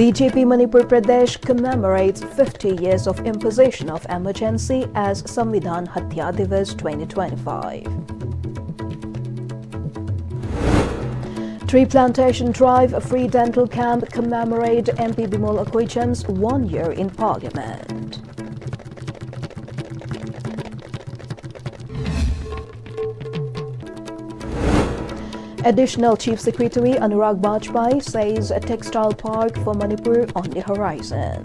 BJP Manipur Pradesh commemorates 50 years of imposition of emergency as Samvidhan Hatya Divas 2025. Tree Plantation Drive, a free dental camp commemorate MP Bimol Akoichan's 1 year in Parliament. Additional Chief Secretary Anurag Bajpai says a textile park for Manipur on the horizon.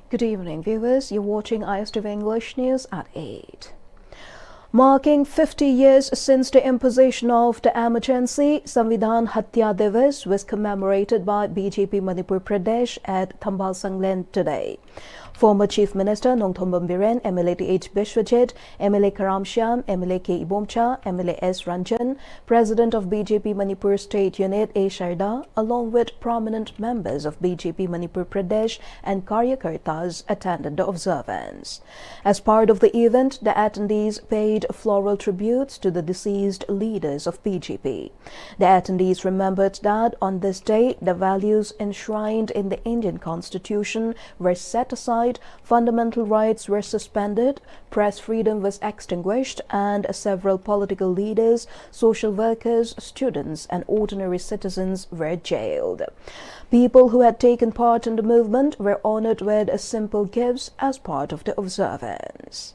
Good evening, viewers. You're watching Pm-Istv English News at 8. Marking 50 years since the imposition of the emergency, Samvidhan Hatya Divas was commemorated by BJP Manipur Pradesh at Thambal Sanglen today. Former Chief Minister Nongthombam Biren, MLA Th Bishwajit, MLA Karam Shyam, MLA K. Ibomcha, MLA S. Ranjan, President of BJP Manipur State Unit A. Sharda, along with prominent members of BJP Manipur Pradesh and Karyakartas attended the observance. As part of the event, the attendees paid floral tributes to the deceased leaders of BJP. The attendees remembered that on this day, the values enshrined in the Indian Constitution were set aside, fundamental rights were suspended, press freedom was extinguished, and several political leaders, social workers, students, and ordinary citizens were jailed. People who had taken part in the movement were honored with simple gifts as part of the observance.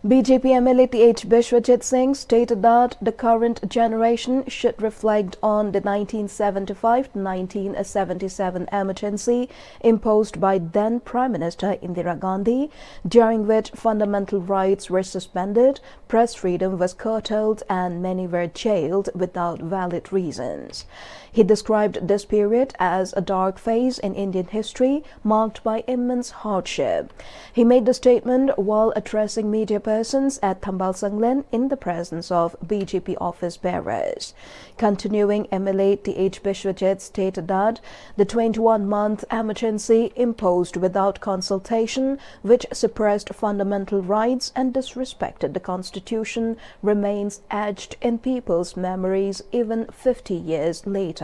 BJP MLA Th Bishwajit Singh stated that the current generation should reflect on the 1975 to 1977 emergency imposed by then Prime Minister Indira Gandhi, during which fundamental rights were suspended, press freedom was curtailed, and many were jailed without valid reasons. He described this period as a dark phase in Indian history marked by immense hardship. He made the statement while addressing media persons at Thambal Sanglen in the presence of BJP office bearers. Continuing, MLA Th Bishwajit stated that the 21-month emergency imposed without consultation, which suppressed fundamental rights and disrespected the Constitution, remains etched in people's memories even 50 years later.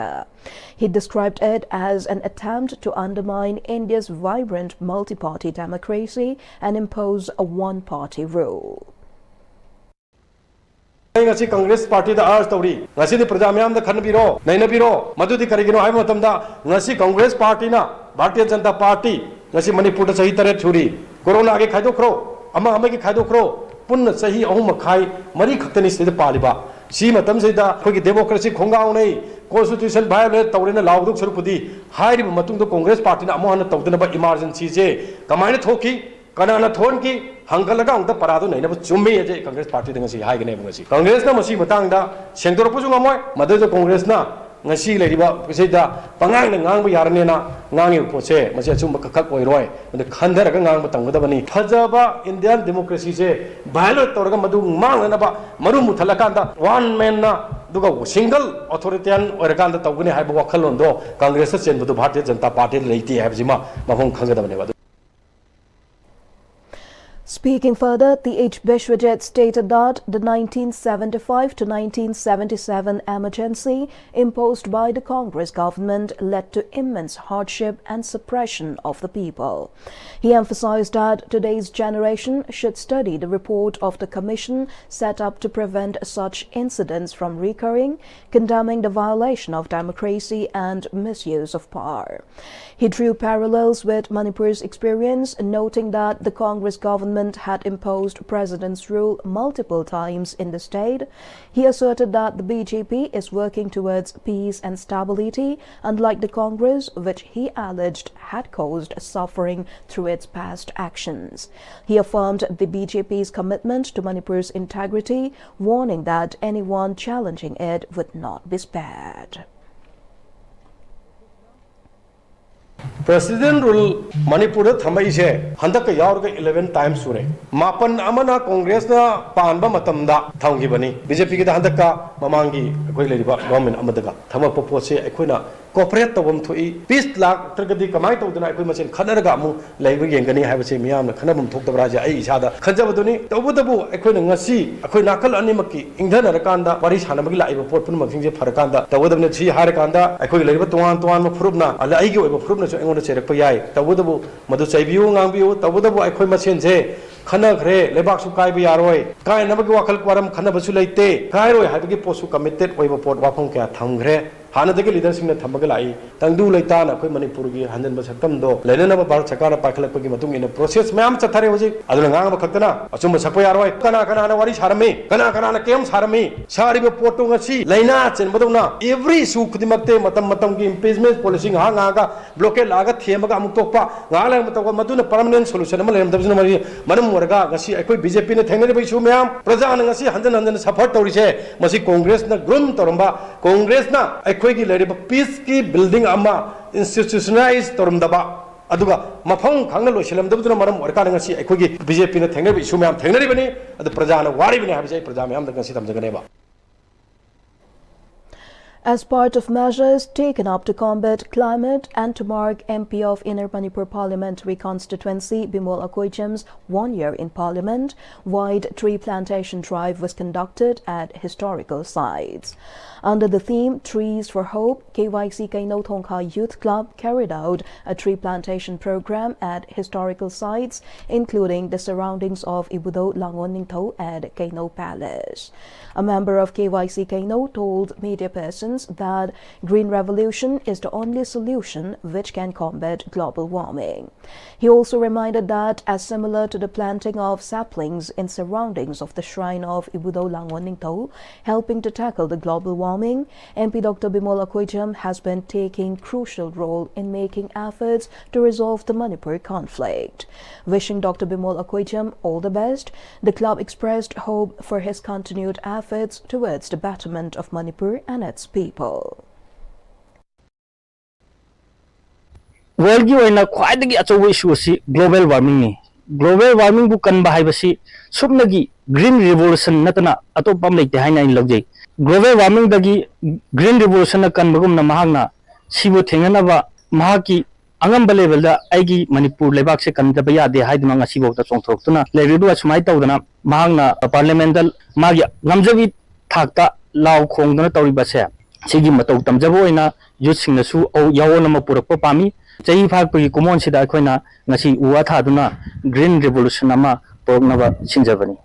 He described it as an attempt to undermine India's vibrant multi-party democracy and impose a one-party rule. Congress Party the Ars Tori, Nasi the Pradamiam the Kanabiro, Nainabiro, Madudi Karigino, Imatamda, Nasi Congress Party na, Bharatiya Janata Party, Nasi Manipur Sahitare Churi, Corona Kadokro, Amamaki Kadokro, Pun Sahi Omakai, Mari Katanis the Paliba, Simatam Seda, Kogi Democracy Kongaone, Constitution violate Taurina Lauduk Surpudi, High Matung the Congress Party Amon Tautanaba emergency, Kamana Toki, Kanana Tonki, Hangalagang the Parado, never Chumi, Congress Party, the High Neighborhood. Congress na Masi Matanga, Senator Puzumamoy, Mother the Congress na, Nasi Lady Pusida, Pangang and Gang Yarnena, Nangi Pose, Masachuma Kakoi, the Kandaragang Matangani, Pajaba, Indian democracy, Violet Torgamadu, Manganaba, Marumutalakanda, one man na, single authoritarian or Ganda Tawini have Wakalondo, Congress and the Bharatiya Janata Party, Lady Abzima, Mahon Kanga. Speaking further, Th Bishwajit stated that the 1975 to 1977 emergency imposed by the Congress government led to immense hardship and suppression of the people. He emphasized that today's generation should study the report of the commission set up to prevent such incidents from recurring, condemning the violation of democracy and misuse of power. He drew parallels with Manipur's experience, noting that the Congress government had imposed president's rule multiple times in the state. He asserted that the BJP is working towards peace and stability, unlike the Congress, which he alleged had caused suffering through its past actions. He affirmed the BJP's commitment to Manipur's integrity, warning that anyone challenging it would not be spared. President rule Manipur Thamaise, Handaka Yarga 11 times Sure. Mapan Amana Congress na Panba Matamda, Tangibani, BJP Handaka, Mamangi, government Amadaga, Tama Popose, Equina, cooperate tawam thui peace lak tragedi kamai tawduna ekoi masen khanaraga mu leiba yengani haibase miyamna khanabum thoktabra ja ai isada khanjabaduni tawbudabu ekoi na ngasi ekoi nakal animaki ingdana rakanda wari sanamagi laiba pot pun maksingje farakanda tawbudabne chi harakanda ekoi leiba tuan tuan ma furubna ala ai gi oiba furubna so engona cherak pa yai tawbudabu madu chaibiu ngangbiu tawbudabu ekoi masen je khana khre lebak su kai bi yaroi kai namagi wakal kwaram khana basu leite kai roi habigi posu committed oiba pot wafong kya thamgre हानदगी leadership ने थमग लाई तंगदू लेतान अखोय मणिपुर की हंजन बसक्तम दो लेनेनब भारत सरकार पाखलपगी मतुंग in process ma'am चथरे होजी अदुना ngang बखक्तना अचुम सकप यारोय कना कना ना वारी सारमी कना कना ना केम सारमी सारिबे पोटो ngasi लेना चेनबदुना एवरी सु खुदिमक्ते मतम मतम की इम्पीचमेंट पॉलिसी हा ngaga ब्लॉकेट लागा थेमगा अमुक तोपा ngaला मतव मदुना परमानेंट सॉल्यूशन अम लेम दबजना मरी मनम वरगा ngasi अखोय बीजेपी ने थेंगने बैसु मैम प्रजा न ngasi हंजन हंजन सपोर्ट तौरिसे मसी कांग्रेस न ग्रुम तोरंबा कांग्रेस ना अखोयगी लेरिबा पीस की बिल्डिंग अमा इंस्टीट्यूशनलाइज तोरमदबा अदुगा मफंग खांगना लोइसलमदबदुना मरम वरकान ngasi अखोयगी बीजेपी ने थेंगने बैसु मैम थेंगनरिबनी अद प्रजा न वारिबनी हाबिसे प्रजा ma'am the ngasi तमजगनेबा As part of measures taken up to combat climate and to mark MP of Inner Manipur Parliamentary Constituency Bimol Akoijam's 1 year in Parliament, wide tree plantation drive was conducted at historical sites. Under the theme Trees for Hope, KYC Kaino Thongkha Youth Club carried out a tree plantation program at historical sites, including the surroundings of Ibudo Langon Ningtho and Kaino Palace. A member of KYC Kaino told media persons that green revolution is the only solution which can combat global warming. He also reminded that, as similar to the planting of saplings in surroundings of the shrine of Ibudo Langon Ningtho, helping to tackle the global warming, MP Dr. Bimol Akoijam has been taking crucial role in making efforts to resolve the Manipur conflict. Wishing Dr. Bimol Akoijam all the best, the club expressed hope for his continued efforts towards the betterment of Manipur and its people. World की ख्वाइदगी अचौब issue असी global warming ने global warming बु कनबा हाइबसी सुबनगी green revolution नतना अतोपम लेते हाइना इन लौजै global warming दगी green revolution कनबगुम न महागना सिबु थेंगनबा महाकी अंगम level दा आइगी मणिपुर लेबाक से कनदबा यादे हाइदना ngasi bokta chongthoktuna लेरिदु असुमाइ तौदना महागना पार्लियामेंटल मागी ngamjabi thakta लाव खोंगदना तौरिबसे सिगी मतौ तमजबो ओइना youth singnasु औ यावोन अमा पुरकपा पामी चही फाकपगी कुमोन सिदा अखोइना ngasi उवा थादुना ग्रीन रिवोल्यूशन अमा पोरनबा सिंजबनी.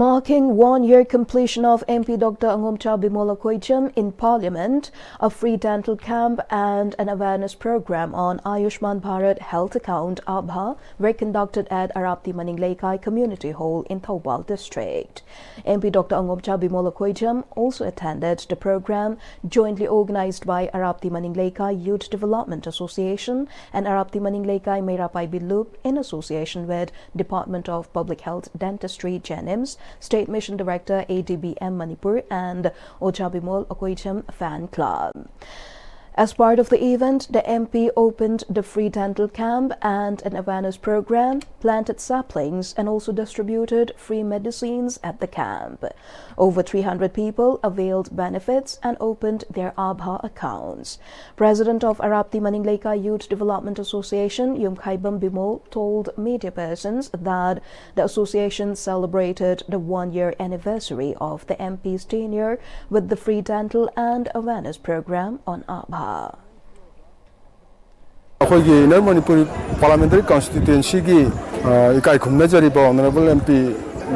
Marking 1 year completion of MP Dr. Angomcha Bimol Akoijam in Parliament, a free dental camp and an awareness program on Ayushman Bharat Health Account Abha were conducted at Arapti Maningleikai Community Hall in Thoubal District. MP Dr. Angomcha Bimol Akoijam also attended the program jointly organized by Arapti Maningleikai Youth Development Association and Arapti Maningleikai Meirapai Bilup in association with Department of Public Health Dentistry Jenims, State Mission Director ADBM Manipur and Ocha Bimol Akoijam Fan Club. As part of the event, the MP opened the free dental camp and an awareness program, planted saplings and also distributed free medicines at the camp. Over 300 people availed benefits and opened their Abha accounts. President of Arapti Maningleikai Youth Development Association, Yumkhaibam Bimol, told media persons that the association celebrated the 1 year anniversary of the MP's tenure with the free dental and awareness program on Abha. अखोई inner Manipur parliamentary constituency की इकाई खुमनजरीब honourable MP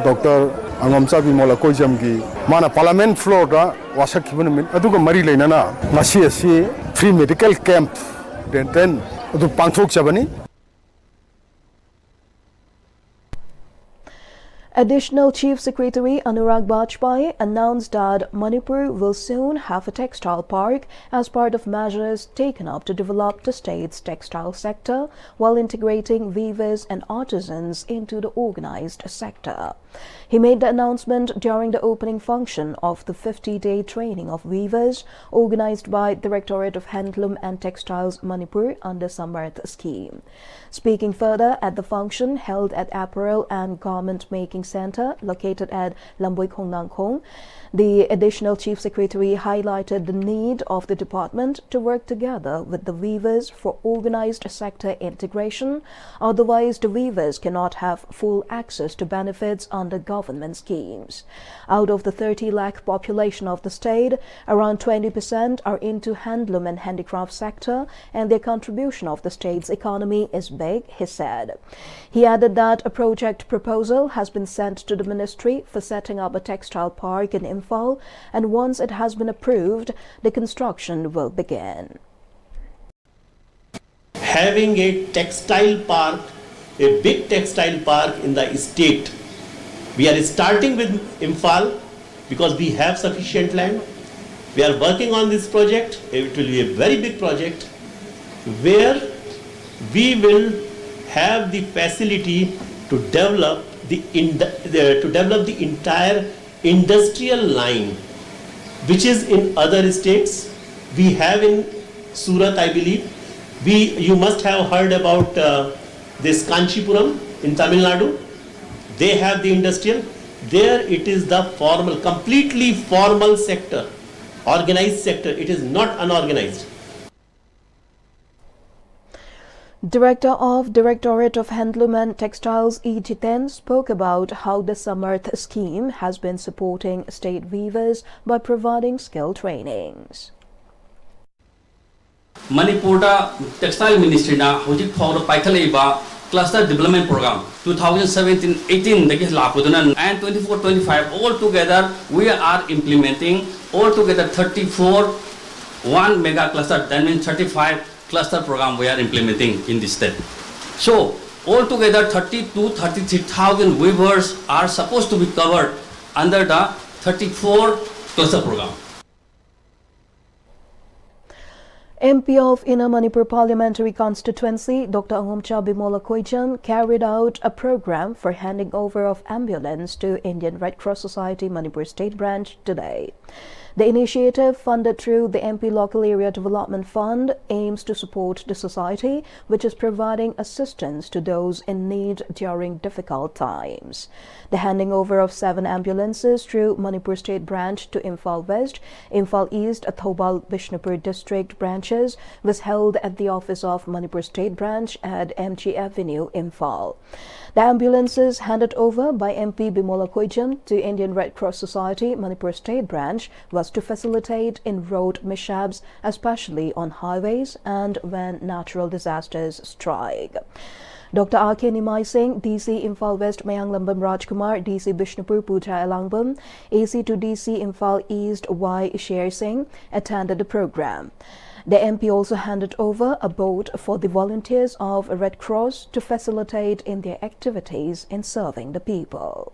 doctor Angomcha Bimol Akoijam की माना parliament floor दा वासखिब नमित अदुगा मरी लेनाना ngasi asi free medical camp डेंटन अदु पांगथोक जबनी. Additional Chief Secretary Anurag Bajpai announced that Manipur will soon have a textile park as part of measures taken up to develop the state's textile sector while integrating weavers and artisans into the organized sector. He made the announcement during the opening function of the 50-day training of weavers organized by Directorate of Handloom and Textiles Manipur under Samarth scheme. Speaking further at the function held at Apparel and Garment Making Center located at Lamboi Khong Nang Khong, the additional chief secretary highlighted the need of the department to work together with the weavers for organized sector integration. Otherwise, the weavers cannot have full access to benefits under government schemes. Out of the 30 lakh population of the state, around 20% are into handloom and handicraft sector, and their contribution of the state's economy is big, he said. He added that a project proposal has been sent to the ministry for setting up a textile park in Imphal, and once it has been approved, the construction will begin. Having a textile park, a big textile park in the state. We are starting with Imphal because we have sufficient land. We are working on this project. It will be a very big project where we will have the facility to develop the entire industrial line, which is in other states. We have in Surat, I believe. You must have heard about this Kanchipuram in Tamil Nadu. They have the industrial. There it is the formal, completely formal sector, organized sector. It is not unorganized. Director of Directorate of Handloom and Textiles E. Jiten spoke about how the Samarth scheme has been supporting state weavers by providing skill trainings. Manipurda Textile Ministry na hojik phawda paikhalaiba cluster development program 2017-18 dagi lapuduna and 24-25 all together we are implementing all together 34 one mega cluster, that means 35 cluster program we are implementing in this state. So all together 33,000 weavers are supposed to be covered under the 34 cluster program. MP of Inner Manipur Parliamentary Constituency, Dr. Angomcha Bimola Koijam, carried out a program for handing over of ambulance to Indian Red Cross Society Manipur State Branch today. The initiative, funded through the MP Local Area Development Fund, aims to support the society, which is providing assistance to those in need during difficult times. The handing over of 7 ambulances through Manipur State Branch to Imphal West, Imphal East, Thobal Bishnupur District branches was held at the office of Manipur State Branch at MG Avenue, Imphal. The ambulances handed over by MP Bimola Koijam to Indian Red Cross Society Manipur State Branch was to facilitate in road mishaps, especially on highways and when natural disasters strike. Dr. R.K. Nimai Singh, DC Imphal West Mayang Lambam Rajkumar, DC Bishnupur Puja Elangbam, AC to DC Imphal East Y. Sher Singh attended the program. The MP also handed over a boat for the volunteers of Red Cross to facilitate in their activities in serving the people.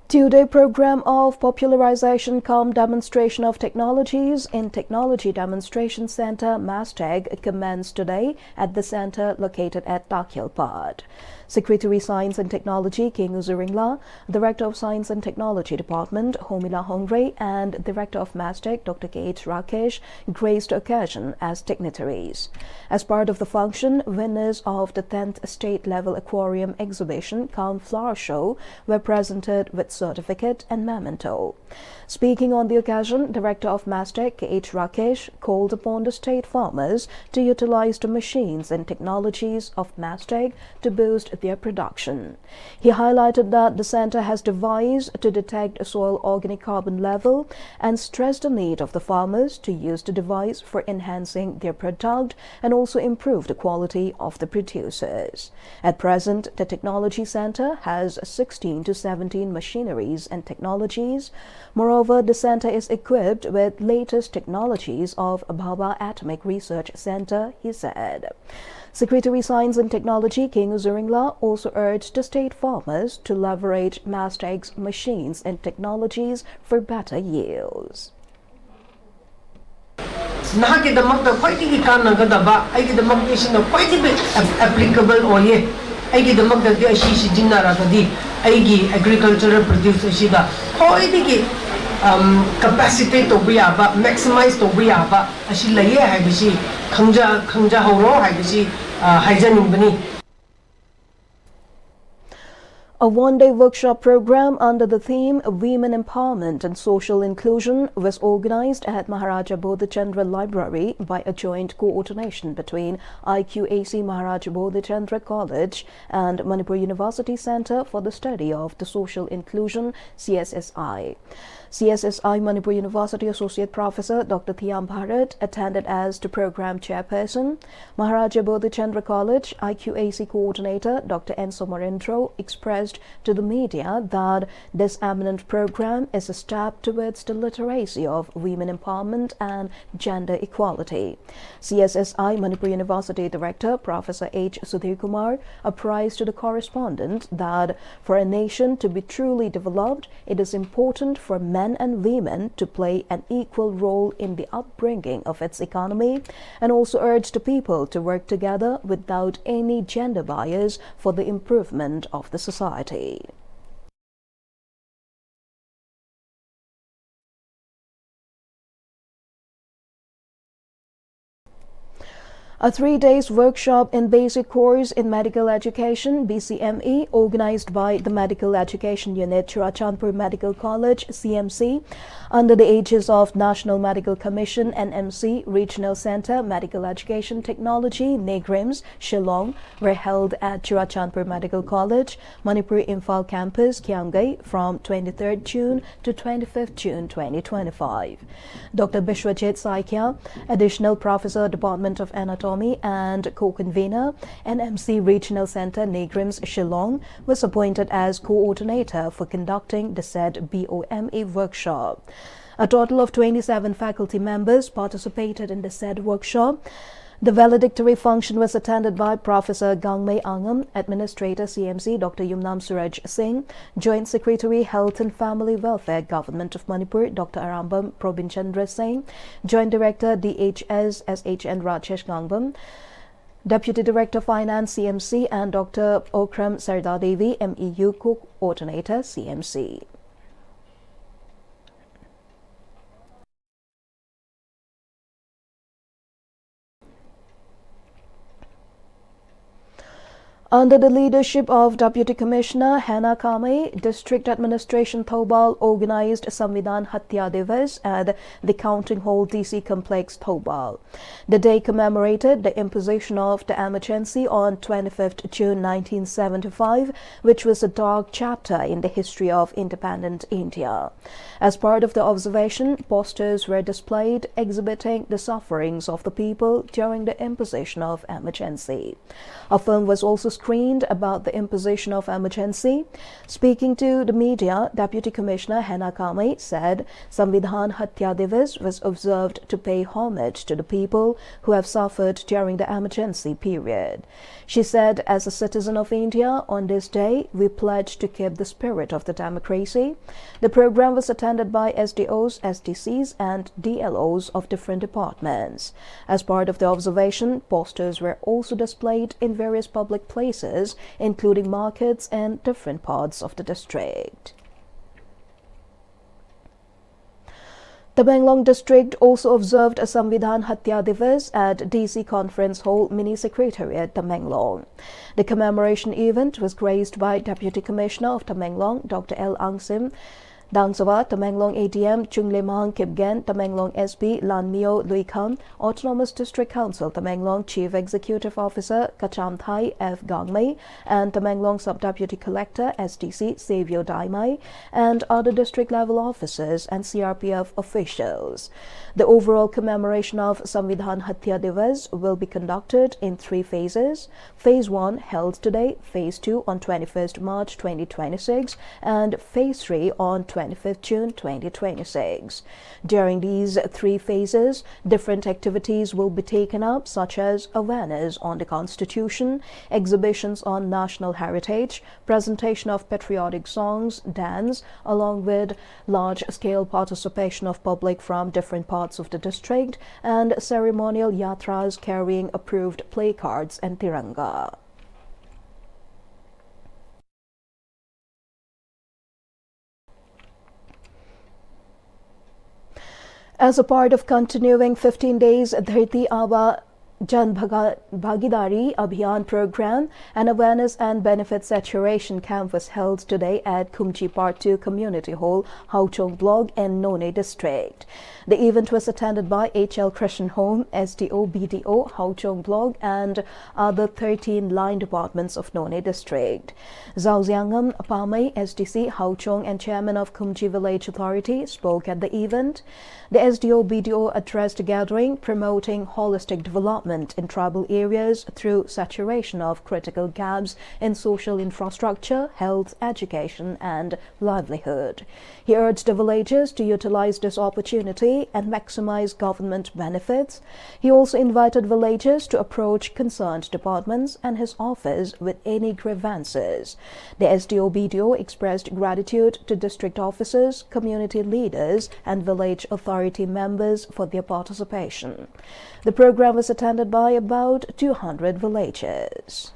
2-day program of popularization cum demonstration of technologies in Technology Demonstration Center, Masteg, commenced today at the center located at Takhilpad. Secretary Science and Technology King Uzuringla, Director of Science and Technology Department Homila Hongre, and Director of Mastec Dr. K.H. Rakesh graced the occasion as dignitaries. As part of the function, winners of the 10th State Level Aquarium Exhibition cum Flower Show were presented with certificate and memento. Speaking on the occasion, Director of Mastec K.H. Rakesh called upon the state farmers to utilize the machines and technologies of Mastec to boost their production. He highlighted that the center has devised to detect soil organic carbon level and stressed the need of the farmers to use the device for enhancing their product and also improve the quality of the producers. At present, the Technology Center has 16 to 17 machineries and technologies. Moreover, the center is equipped with latest technologies of Bhabha Atomic Research Center, he said. Secretary Science and Technology King Uzuringla also urged the state farmers to leverage Mastec's machines and technologies for better yields. Applicable ꯑꯩꯒꯤꯗꯃꯛꯇꯗꯤ ꯑꯁꯤ ꯁꯤꯖꯤꯟꯅꯔꯒꯗꯤ ꯑꯩꯒꯤ agricultural produce ꯑꯁꯤꯗ ꯈ꯭ꯋꯥꯏꯗꯒꯤ ꯀꯦꯄꯥꯁꯤꯇꯦꯠ ꯇꯧꯕ ꯌꯥꯕ maximise ꯇꯧꯕ ꯌꯥꯕ ꯑꯁꯤ ꯂꯩꯌꯦ ꯍꯥꯏꯕꯁꯤ ꯈꯪꯖꯍꯧꯔꯣ ꯍꯥꯏꯕꯁꯤ ꯍꯥꯏꯖꯅꯤꯡꯕꯅꯤ. A one-day workshop program under the theme Women Empowerment and Social Inclusion was organized at Maharaja Bodhichandra Library by a joint coordination between IQAC Maharaja Bodhichandra College and Manipur University Center for the Study of the Social Inclusion CSSI. CSSI Manipur University Associate Professor Dr. Thiam Bharat attended as the program chairperson. Maharaja Bodhichandra College IQAC coordinator Dr. N. Somarendro expressed to the media that this eminent program is a step towards the literacy of women empowerment and gender equality. CSSI Manipur University Director Professor H. Sudhir Kumar apprised to the correspondent that for a nation to be truly developed, it is important for men and women to play an equal role in the upbringing of its economy, and also urged the people to work together without any gender bias for the improvement of the society. A 3-day workshop in Basic Course in Medical Education (BCME) organized by the Medical Education Unit, Churachandpur Medical College (CMC), under the aegis of National Medical Commission (NMC) Regional Center Medical Education Technology (NEGRIMS) Shillong were held at Churachandpur Medical College, Manipur Imphal Campus, Kiamgai from 23rd June to 25th June 2025. Dr. Bishwajit Saikia, Additional Professor, Department of Anatomy and co-convener, NMC Regional Center NEGRIMS Shillong, was appointed as coordinator for conducting the said BOME workshop. A total of 27 faculty members participated in the said workshop. The valedictory function was attended by Professor Gangmei Angam, Administrator CMC Dr. Yumnam Suraj Singh, Joint Secretary Health and Family Welfare Government of Manipur Dr. Arambam Probinchandra Singh, Joint Director DHS SHN Rajesh Gangbam, Deputy Director Finance CMC, and Dr. Okram Sardadevi MEU Coordinator CMC. Under the leadership of Deputy Commissioner Hana Kame, District Administration Thobal organized Samvidhan Hatya Divas at the Counting Hall DC Complex Thobal. The day commemorated the imposition of the emergency on 25th June 1975, which was a dark chapter in the history of independent India. As part of the observation, posters were displayed exhibiting the sufferings of the people during the imposition of emergency. A film was also screened about the imposition of emergency. Speaking to the media, Deputy Commissioner Hana Kame said Samvidhan Hatya Divas was observed to pay homage to the people who have suffered during the emergency period. She said, as a citizen of India, on this day, we pledge to keep the spirit of the democracy. The program was attended by SDOs, SDCs, and DLOs of different departments. As part of the observation, posters were also displayed in various public places, including markets and different parts of the district. Tamenglong District also observed a Samvidhan Hatya Divas at DC Conference Hall Mini Secretariat, Tamenglong. The commemoration event was graced by Deputy Commissioner of Tamenglong, Dr. L. Angsim Dangsawa, Tamenglong ADM, Chunglemang Kipgen, Tamenglong SP, Lanmio Luikham, Autonomous District Council, Tamenglong Chief Executive Officer, Kacham Thai F. Gangmei, and Tamenglong Sub-Deputy Collector, SDC, Savio Daimai, and other district-level officers and CRPF officials. The overall commemoration of Samvidhan Hatya Divas will be conducted in 3 phases. Phase 1 held today, Phase 2 on 21st March 2026, and Phase 3 on 25th June 2026. During these 3 phases, different activities will be taken up, such as awareness on the Constitution, exhibitions on national heritage, presentation of patriotic songs, dance, along with large-scale participation of public from different parts of the district, and ceremonial yatras carrying approved placards and tiranga. As a part of continuing 15 days Dharti Aba Jan Bhagidari Abhiyan program, an awareness and benefit saturation camp was held today at Kumchi Part 2 Community Hall, Hauchong Block in None District. The event was attended by HL Christian Home, SDO, BDO, Hauchong Block and other 13 line departments of None District. Zhao Xiangam Apamai, SDC, Hauchong and Chairman of Kumchi Village Authority spoke at the event. The SDO, BDO addressed a gathering promoting holistic development in tribal areas through saturation of critical gaps in social infrastructure, health, education and livelihood. He urged the villagers to utilize this opportunity and maximize government benefits. He also invited villagers to approach concerned departments and his office with any grievances. The SDO, BDO expressed gratitude to district officers, community leaders and village authority members for their participation. The program was attended by about 200 villagers.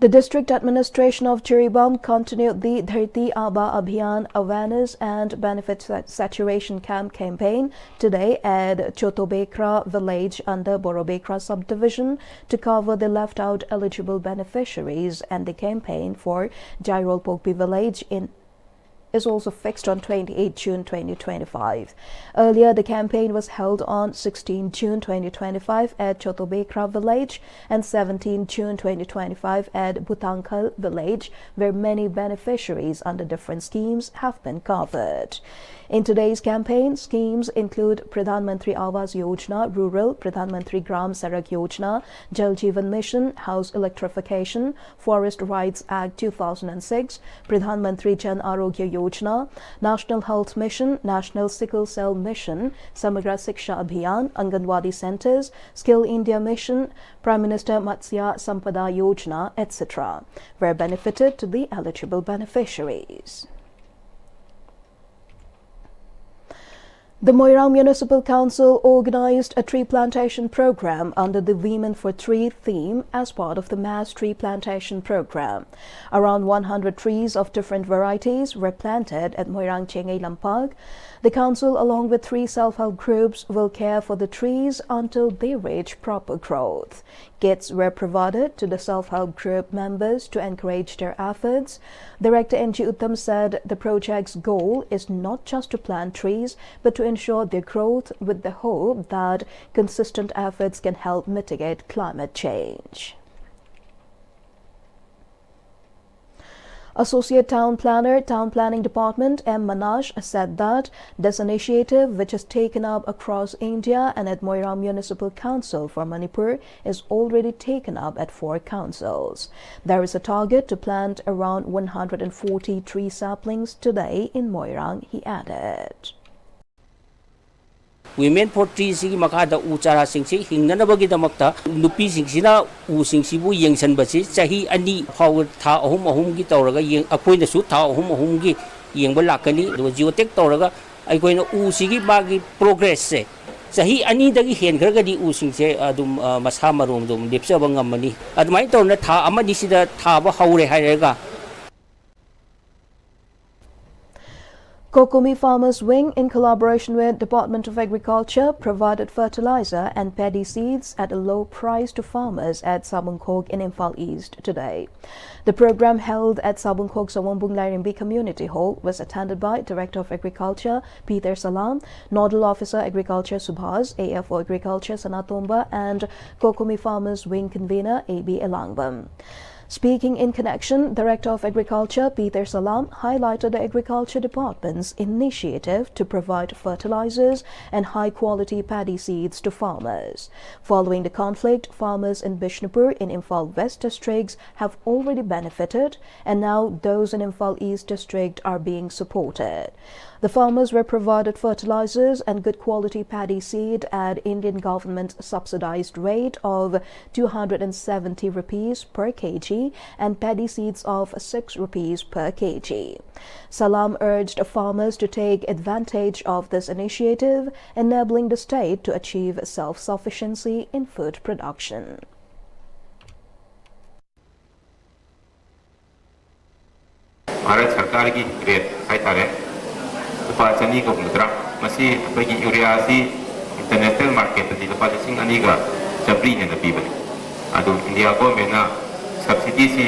The district administration of Jiribam continued the Dharti Aba Abhiyan awareness and benefit saturation camp campaign today at Chotobekra village under Borobekra subdivision to cover the left out eligible beneficiaries, and the campaign for Jairolpokpi village is also fixed on 28 June 2025. Earlier, the campaign was held on 16 June 2025 at Chotobekra village and 17 June 2025 at Butankal village, where many beneficiaries under different schemes have been covered. In today's campaign, schemes include Pradhan Mantri Awas Yojana Rural, Pradhan Mantri Gram Sarak Yojana, Jal Jeevan Mission, House Electrification, Forest Rights Act 2006, Pradhan Mantri Jan Arogya Yojana, National Health Mission, National Sickle Cell Mission, Samagra Siksha Abhiyan, Anganwadi Centers, Skill India Mission, Prime Minister Matsya Sampada Yojana, etc., were benefited to the eligible beneficiaries. The Moirang Municipal Council organized a tree plantation program under the Women for Tree theme as part of the mass tree plantation program. Around 100 trees of different varieties were planted at Moirang Chengay Lampag. The council, along with 3 self-help groups, will care for the trees until they reach proper growth. Kits were provided to the self-help group members to encourage their efforts. Director N.G. Uttam said the project's goal is not just to plant trees, but to ensure their growth with the hope that consistent efforts can help mitigate climate change. Associate Town Planner, Town Planning Department M. Manaj said that this initiative, which is taken up across India and at Moirang Municipal Council for Manipur, is already taken up at 4 councils. There is a target to plant around 140 tree saplings today in Moirang, he added. Women for Trees Makada Uchara Singsi, Hinganabagidamaka, Lupi Singsina, Usingsibu, Yangsan Basi, Sahi, Ani, Howard Ta Home Gitora, a point of suit Ta Home Yangbalakani, the Geotech Toraga, I go in Usigi Bagi progress. Sahi, Ani Dagi Hen Gregadi Usingse, Adum Mashamarum, Dipsabangamani, at my turn, Ta Amadisida Taba Haure Harega. Kokumi Farmers Wing, in collaboration with Department of Agriculture, provided fertilizer and paddy seeds at a low price to farmers at Sabunkok in Imphal East today. The program, held at Sabunkok Sawambung Lairimbi Community Hall, was attended by Director of Agriculture Peter Salam, Nodal Officer Agriculture Subhas, AFO Agriculture Sanatomba and Kokumi Farmers Wing Convener AB Elangbam. Speaking in connection, Director of Agriculture Peter Salam highlighted the Agriculture Department's initiative to provide fertilizers and high-quality paddy seeds to farmers. Following the conflict, farmers in Bishnupur in Imphal West districts have already benefited, and now those in Imphal East district are being supported. The farmers were provided fertilizers and good quality paddy seed at Indian government subsidized rate of 270 rupees per kg and paddy seeds of 6 rupees per kg. Salam urged farmers to take advantage of this initiative, enabling the state to achieve self-sufficiency in food production. Bharat सरकार की great high lupa chani ka humdra masi bagi urea si international market di lupa sing ani ga jabri ne na bibani adu India government na subsidy si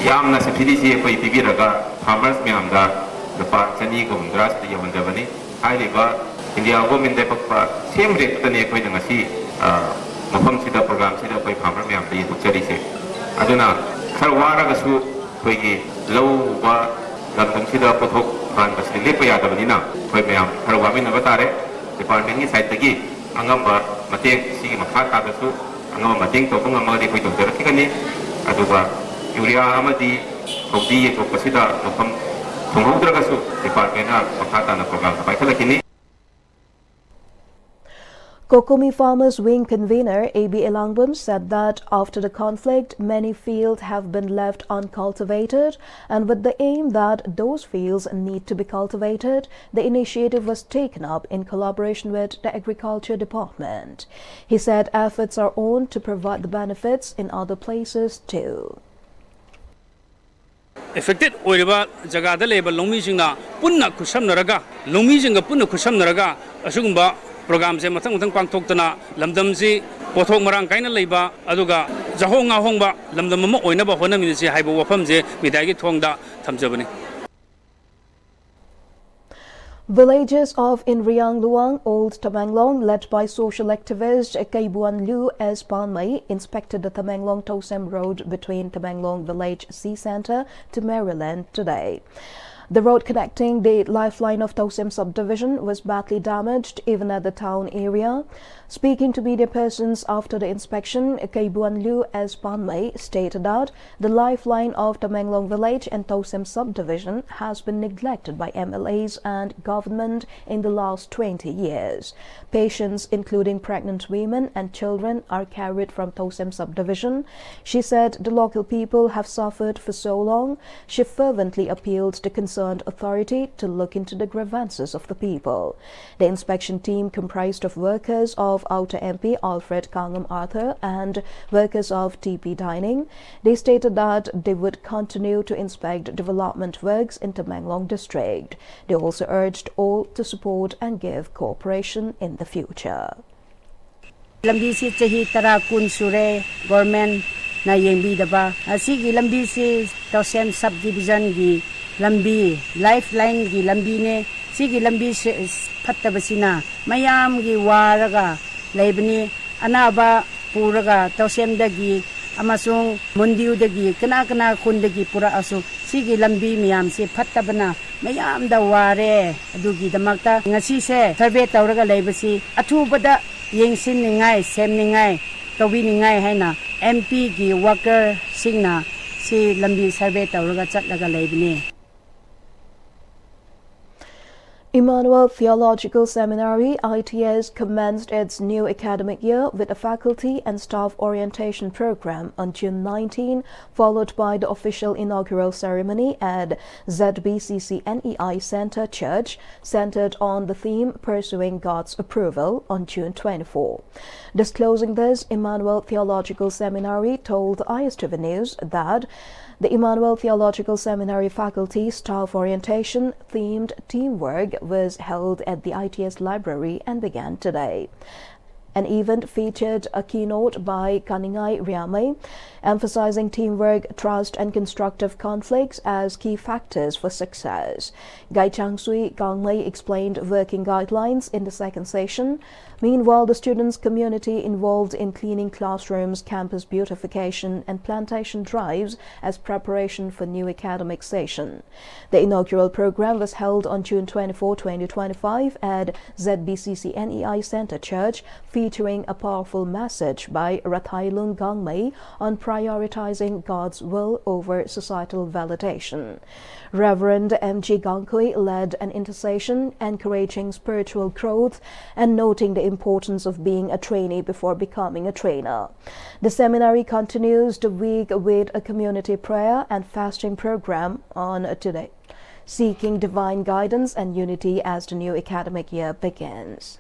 yamna subsidy si koi pibi raga farmers me amda lupa chani ka humdra si yawanda bani ai liba India government de pakpa same rate tane koi na si mafam sida program sida koi farmer me amda yi chari se aduna khar wara ga su koi gi low ba lamdam sida pothok ban basli lepa yadabani na koi me am khar wa min na batare department ni side tagi angamba matek sigi makha ta da su angamba mating to kung amadi koi to rakikani aduba urea amadi kodi ko pasida mafam thongudra ga su department na makha ta na program pai khalakini. Kokomi Farmers Wing convener A.B. Elangbum said that after the conflict, many fields have been left uncultivated, and with the aim that those fields need to be cultivated, the initiative was taken up in collaboration with the Agriculture Department. He said efforts are on to provide the benefits in other places too. Affected oiriba jagada leba longmi singna punna khusamnaraga longmi singa punna khusamnaraga asugumba program se mathang mathang pangthoktana lamdam si pothok marang kaina leiba aduga jahonga hongba lamdam ma oina ba honami si haibo wafam je midai gi thongda thamjabani. Villages of Inriang Luang, Old Tamenglong, led by social activist Kaibuan Lu S. Panmai, inspected the Tamenglong Tosem Road between Tamenglong Village Sea Center to Maryland today. The road connecting the lifeline of Tosem subdivision was badly damaged even at the town area. Speaking to media persons after the inspection, Kaibuan Lu S. Panmai stated that the lifeline of Tamenglong village and Tosem subdivision has been neglected by MLAs and government in the last 20 years. Patients, including pregnant women and children, are carried from Tosem subdivision. She said the local people have suffered for so long. She fervently appealed to concerned authority to look into the grievances of the people. The inspection team comprised of workers of Outer MP Alfred Kangam Arthur and workers of TP Dining. They stated that they would continue to inspect development works in Tamenglong district. They also urged all to support and give cooperation in the future. Lambi si chahi tara kun sure government na yengbi daba asigi lambi si Tosem subdivision gi lambi lifeline gi lambi ne sigi lambi phattabasina mayam gi waraga leibni anaba puraga Tosem dagi amasung mundiu dagi kana kana khun dagi pura asu sigi lambi miyam se phattabana mayam da ware adugi damakta ngasi se survey tawraga leibasi athubada yengsin ningai sem ningai tawi ningai haina MP gi worker singna si lambi survey tawraga chatlaga leibni. Emmanuel Theological Seminary ITS commenced its new academic year with a faculty and staff orientation program on June 19, followed by the official inaugural ceremony at ZBCC NEI Center Church, centered on the theme Pursuing God's Approval on June 24. Disclosing this, Emmanuel Theological Seminary told ISTV News that the Emmanuel Theological Seminary faculty staff orientation themed teamwork was held at the ITS library and began today. An event featured a keynote by Kaningai Riamai, emphasizing teamwork, trust, and constructive conflicts as key factors for success. Gai Changsui Gangmei explained working guidelines in the second session. Meanwhile, the students' community involved in cleaning classrooms, campus beautification, and plantation drives as preparation for new academic session. The inaugural program was held on June 24, 2025 at ZBCC NEI Center Church, featuring a powerful message by Rathailung Gangmei on prioritizing God's will over societal validation. Reverend M.G. Gangkui led an intercession encouraging spiritual growth and noting the importance of being a trainee before becoming a trainer. The seminary continues the week with a community prayer and fasting program on today, seeking divine guidance and unity as the new academic year begins.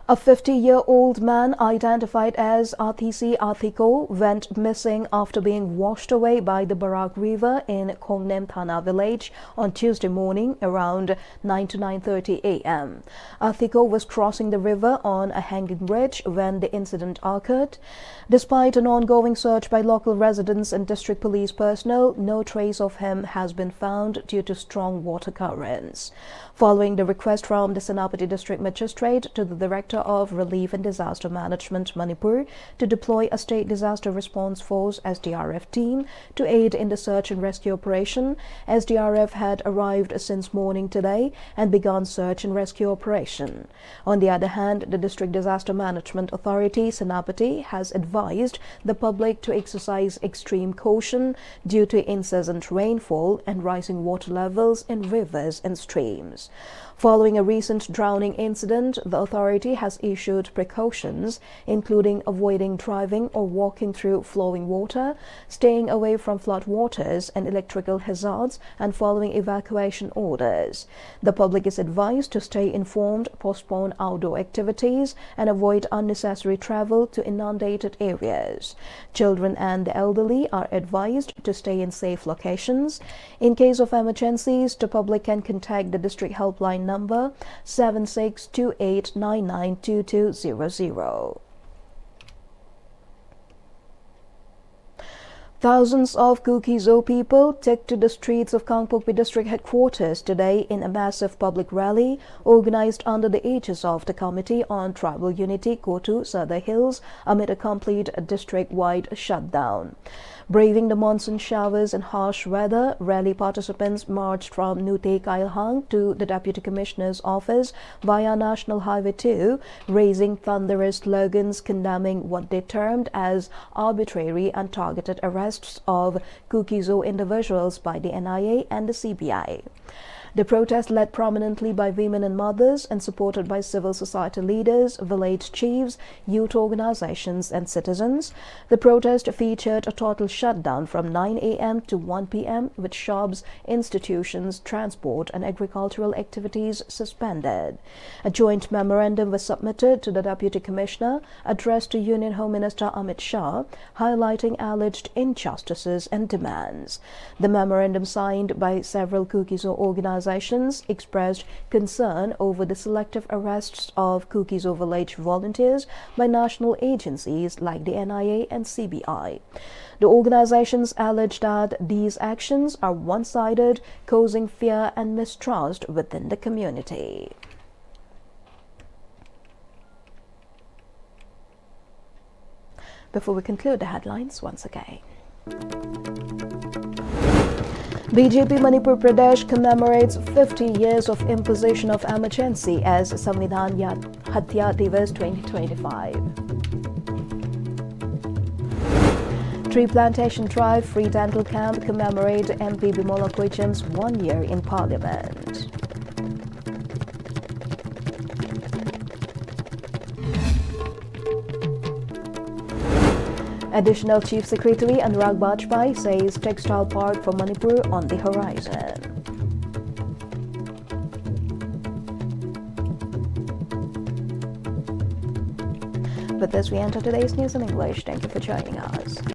A 50-year-old man identified as RTC Athiko went missing after being washed away by the Barak River in Khongnem Thana village on Tuesday morning around 9 to 9:30 a.m. Athiko was crossing the river on a hanging bridge when the incident occurred. Despite an ongoing search by local residents and district police personnel, no trace of him has been found due to strong water currents. Following the request from the Senapati District Magistrate to the Director of Relief and Disaster Management Manipur to deploy a state disaster response force SDRF team to aid in the search and rescue operation, SDRF had arrived since morning today and begun search and rescue operation. On the other hand, the District Disaster Management Authority Senapati has advised the public to exercise extreme caution due to incessant rainfall and rising water levels in rivers and streams. Following a recent drowning incident, the authority has issued precautions, including avoiding driving or walking through flowing water, staying away from flood waters and electrical hazards, and following evacuation orders. The public is advised to stay informed, postpone outdoor activities, and avoid unnecessary travel to inundated areas. Children and the elderly are advised to stay in safe locations. In case of emergencies, the public can contact the district helpline number 7628992200. Thousands of Kuki-Zo people took to the streets of Kangpokpi district headquarters today in a massive public rally organized under the aegis of the Committee on Tribal Unity Kotu Sada Hills amid a complete district-wide shutdown. Braving the monsoon showers and harsh weather, rally participants marched from Nute Kailhang to the Deputy Commissioner's office via National Highway 2, raising thunderous slogans condemning what they termed as arbitrary and targeted arrests of Kuki-Zo individuals by the NIA and the CBI. The protest, led prominently by women and mothers and supported by civil society leaders, village chiefs, youth organizations and citizens. The protest featured a total shutdown from 9 a.m. to 1 p.m. with shops, institutions, transport and agricultural activities suspended. A joint memorandum was submitted to the Deputy Commissioner addressed to Union Home Minister Amit Shah, highlighting alleged injustices and demands. The memorandum, signed by several Kuki-Zo organizations, expressed concern over the selective arrests of Kuki-Zo village volunteers by national agencies like the NIA and CBI. The organizations alleged that these actions are one-sided, causing fear and mistrust within the community. Before we conclude the headlines once again. BJP Manipur Pradesh commemorates 50 years of imposition of emergency as Samvidhan Hatya Divas 2025. Tree Plantation Drive Free Dental Camp commemorate MP Bimola Koicham's 1 year in Parliament. Additional Chief Secretary Anurag Bajpai says Textile Park for Manipur on the horizon. With this, we enter today's news in English. Thank you for joining us.